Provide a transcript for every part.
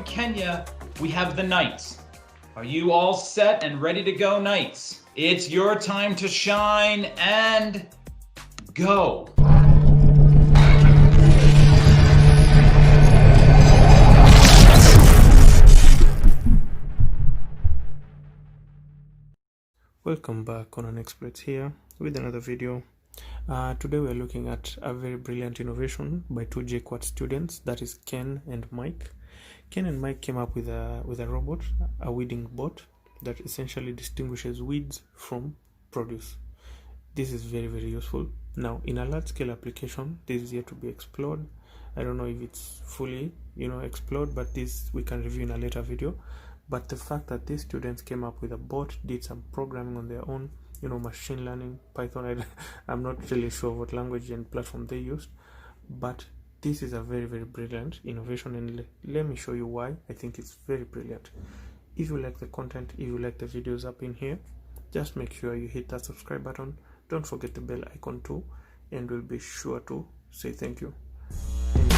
from Kenya, we have the Knights. Are you all set and ready to go, Knights? It's your time to shine and go. Welcome back on Exploits here with another video. Today we are looking at a very brilliant innovation by two JKUAT students, that is Ken and Mike. Ken and Mike came up with a robot, a weeding bot that essentially distinguishes weeds from produce. This is very, very useful. Now, in a large-scale application, this is yet to be explored. I don't know if it's fully, explored, but this we can review in a later video. But the fact that these students came up with a bot, did some programming on their own, machine learning, Python, I'm not really sure what language and platform they used, but this is a very, very brilliant innovation, and let me show you why I think it's very brilliant. If you like the content, if you like the videos up in here, just make sure you hit that subscribe button. Don't forget the bell icon too, and we'll be sure to say thank you. Enjoy.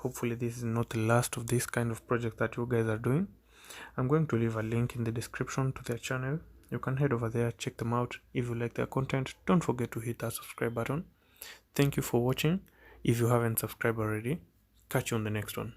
hopefully this is not the last of this kind of project that you guys are doing. I'm going to leave a link in the description to their channel. You can head over there, check them out. If you like their content, don't forget to hit that subscribe button. Thank you for watching. If you haven't subscribed already, catch you on the next one.